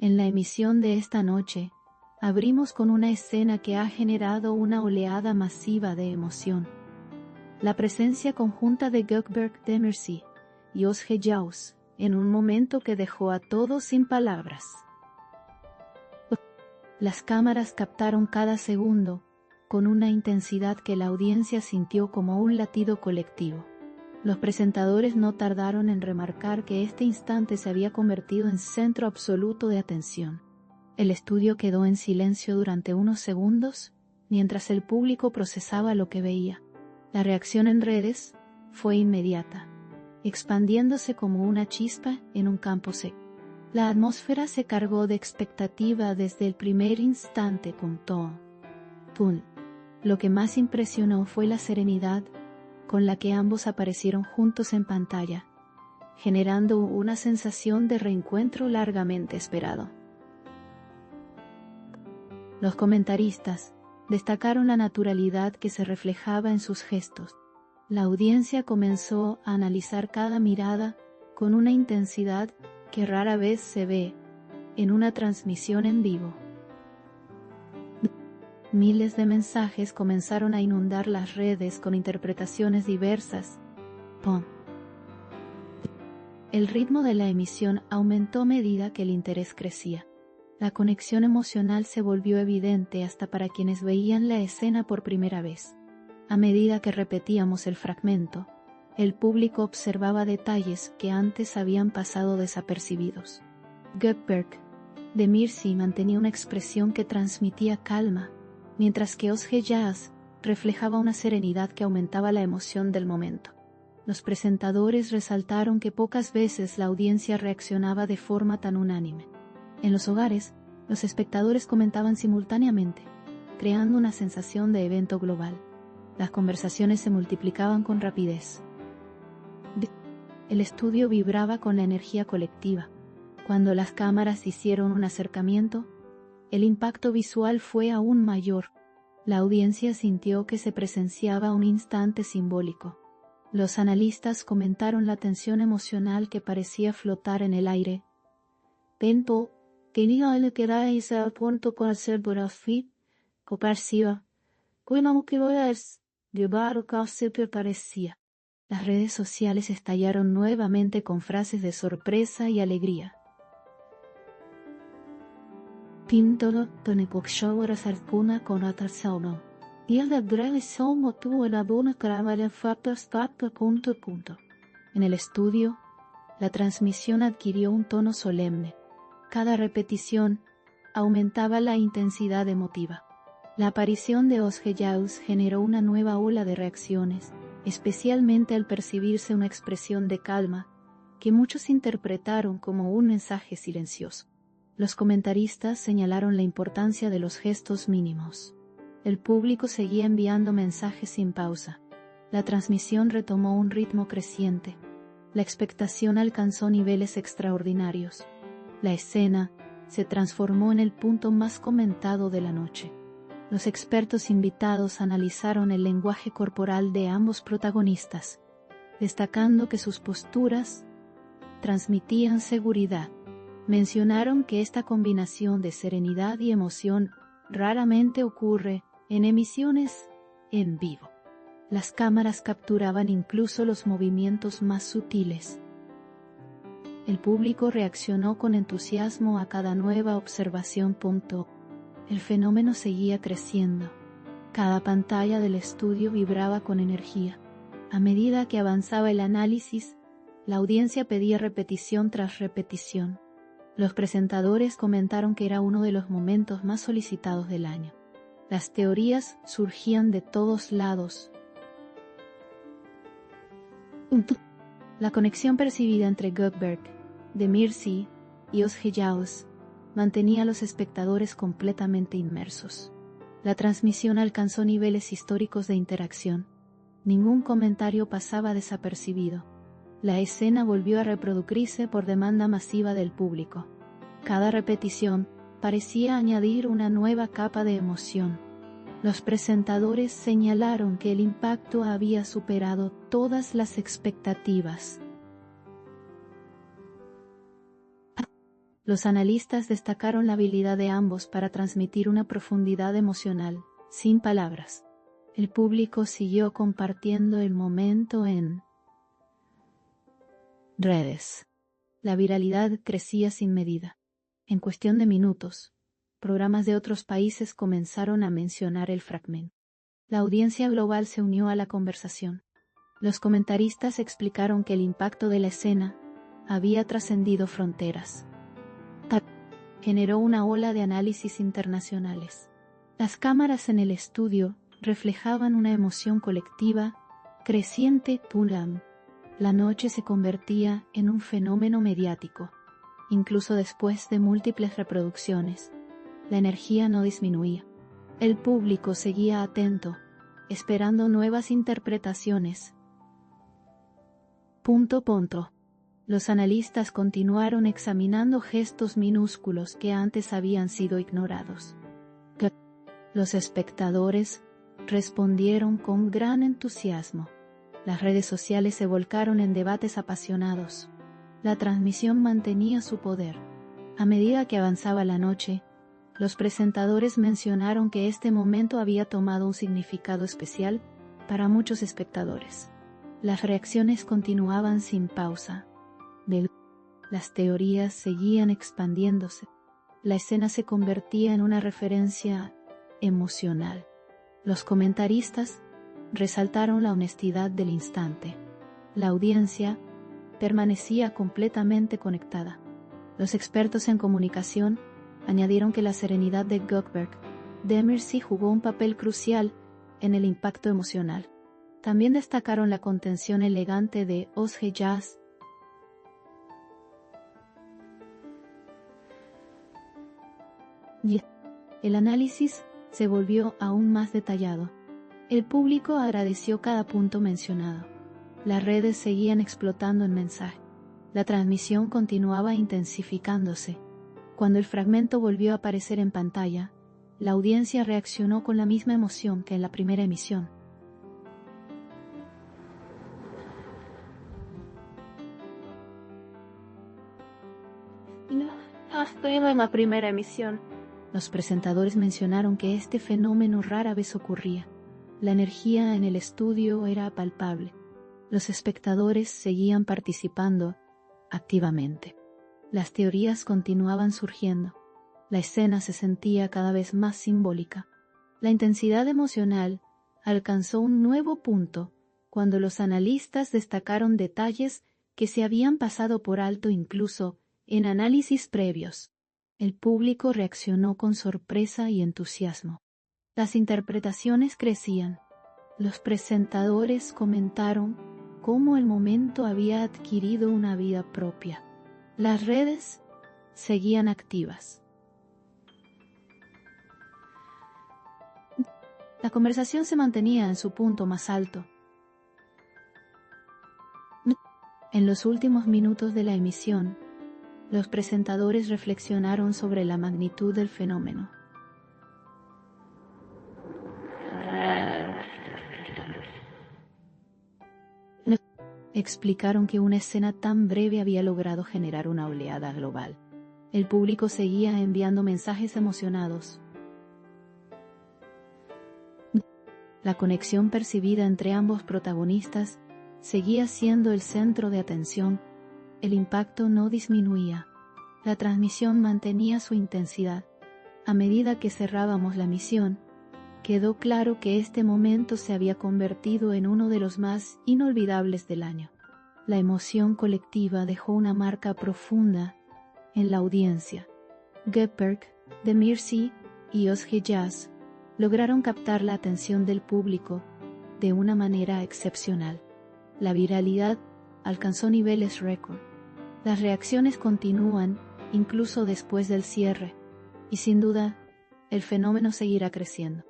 En la emisión de esta noche, abrimos con una escena que ha generado una oleada masiva de emoción. La presencia conjunta de Gökberk Demirci y Özge Yağız, en un momento que dejó a todos sin palabras. Las cámaras captaron cada segundo, con una intensidad que la audiencia sintió como un latido colectivo. Los presentadores no tardaron en remarcar que este instante se había convertido en centro absoluto de atención. El estudio quedó en silencio durante unos segundos, mientras el público procesaba lo que veía. La reacción en redes fue inmediata, expandiéndose como una chispa en un campo seco. La atmósfera se cargó de expectativa desde el primer instante, contó Tun. Lo que más impresionó fue la serenidad con la que ambos aparecieron juntos en pantalla, generando una sensación de reencuentro largamente esperado. Los comentaristas destacaron la naturalidad que se reflejaba en sus gestos. La audiencia comenzó a analizar cada mirada con una intensidad que rara vez se ve en una transmisión en vivo. Miles de mensajes comenzaron a inundar las redes con interpretaciones diversas. El ritmo de la emisión aumentó a medida que el interés crecía. La conexión emocional se volvió evidente hasta para quienes veían la escena por primera vez. A medida que repetíamos el fragmento, el público observaba detalles que antes habían pasado desapercibidos. Gökberk Demirci mantenía una expresión que transmitía calma, mientras que Özge Yağız reflejaba una serenidad que aumentaba la emoción del momento. Los presentadores resaltaron que pocas veces la audiencia reaccionaba de forma tan unánime. En los hogares, los espectadores comentaban simultáneamente, creando una sensación de evento global. Las conversaciones se multiplicaban con rapidez. El estudio vibraba con la energía colectiva. Cuando las cámaras hicieron un acercamiento, el impacto visual fue aún mayor. La audiencia sintió que se presenciaba un instante simbólico. Los analistas comentaron la tensión emocional que parecía flotar en el aire. Tempo, que niga le queda ese punto con hacer brafi, coparsiva, como que voy a llevar casi parecía. Las redes sociales estallaron nuevamente con frases de sorpresa y alegría. Pintolo tonepokshawara sarpuna con atarsaono. Y el de breve somo tuvo la buena cámara factors punto. En el estudio, la transmisión adquirió un tono solemne. Cada repetición aumentaba la intensidad emotiva. La aparición de Özge Yağız generó una nueva ola de reacciones, especialmente al percibirse una expresión de calma, que muchos interpretaron como un mensaje silencioso. Los comentaristas señalaron la importancia de los gestos mínimos. El público seguía enviando mensajes sin pausa. La transmisión retomó un ritmo creciente. La expectación alcanzó niveles extraordinarios. La escena se transformó en el punto más comentado de la noche. Los expertos invitados analizaron el lenguaje corporal de ambos protagonistas, destacando que sus posturas transmitían seguridad. Mencionaron que esta combinación de serenidad y emoción raramente ocurre en emisiones en vivo. Las cámaras capturaban incluso los movimientos más sutiles. El público reaccionó con entusiasmo a cada nueva observación. El fenómeno seguía creciendo. Cada pantalla del estudio vibraba con energía. A medida que avanzaba el análisis, la audiencia pedía repetición tras repetición. Los presentadores comentaron que era uno de los momentos más solicitados del año. Las teorías surgían de todos lados. La conexión percibida entre Gökberk Demirci y Özge Yağız mantenía a los espectadores completamente inmersos. La transmisión alcanzó niveles históricos de interacción. Ningún comentario pasaba desapercibido. La escena volvió a reproducirse por demanda masiva del público. Cada repetición parecía añadir una nueva capa de emoción. Los presentadores señalaron que el impacto había superado todas las expectativas. Los analistas destacaron la habilidad de ambos para transmitir una profundidad emocional, sin palabras. El público siguió compartiendo el momento en redes. La viralidad crecía sin medida. En cuestión de minutos, programas de otros países comenzaron a mencionar el fragmento. La audiencia global se unió a la conversación. Los comentaristas explicaron que el impacto de la escena había trascendido fronteras. Generó una ola de análisis internacionales. Las cámaras en el estudio reflejaban una emoción colectiva creciente. La noche se convertía en un fenómeno mediático. Incluso después de múltiples reproducciones, la energía no disminuía. El público seguía atento, esperando nuevas interpretaciones. Los analistas continuaron examinando gestos minúsculos que antes habían sido ignorados. Los espectadores respondieron con gran entusiasmo. Las redes sociales se volcaron en debates apasionados. La transmisión mantenía su poder. A medida que avanzaba la noche, los presentadores mencionaron que este momento había tomado un significado especial para muchos espectadores. Las reacciones continuaban sin pausa. Las teorías seguían expandiéndose. La escena se convertía en una referencia emocional. Los comentaristas resaltaron la honestidad del instante. La audiencia permanecía completamente conectada. Los expertos en comunicación añadieron que la serenidad de Goldberg de Mircy jugó un papel crucial en el impacto emocional. También destacaron la contención elegante de Osge Jazz. El análisis se volvió aún más detallado. El público agradeció cada punto mencionado. Las redes seguían explotando en mensajes. La transmisión continuaba intensificándose. Cuando el fragmento volvió a aparecer en pantalla, la audiencia reaccionó con la misma emoción que en la primera emisión. Estoy en la primera emisión. Los presentadores mencionaron que este fenómeno rara vez ocurría. La energía en el estudio era palpable. Los espectadores seguían participando activamente. Las teorías continuaban surgiendo. La escena se sentía cada vez más simbólica. La intensidad emocional alcanzó un nuevo punto cuando los analistas destacaron detalles que se habían pasado por alto incluso en análisis previos. El público reaccionó con sorpresa y entusiasmo. Las interpretaciones crecían. Los presentadores comentaron cómo el momento había adquirido una vida propia. Las redes seguían activas. La conversación se mantenía en su punto más alto. En los últimos minutos de la emisión, los presentadores reflexionaron sobre la magnitud del fenómeno. Explicaron que una escena tan breve había logrado generar una oleada global. El público seguía enviando mensajes emocionados. La conexión percibida entre ambos protagonistas seguía siendo el centro de atención. El impacto no disminuía. La transmisión mantenía su intensidad. A medida que cerrábamos la emisión, quedó claro que este momento se había convertido en uno de los más inolvidables del año. La emoción colectiva dejó una marca profunda en la audiencia. Goldberg, de Mircy y Osge Jazz lograron captar la atención del público de una manera excepcional. La viralidad alcanzó niveles récord. Las reacciones continúan incluso después del cierre, y sin duda, el fenómeno seguirá creciendo.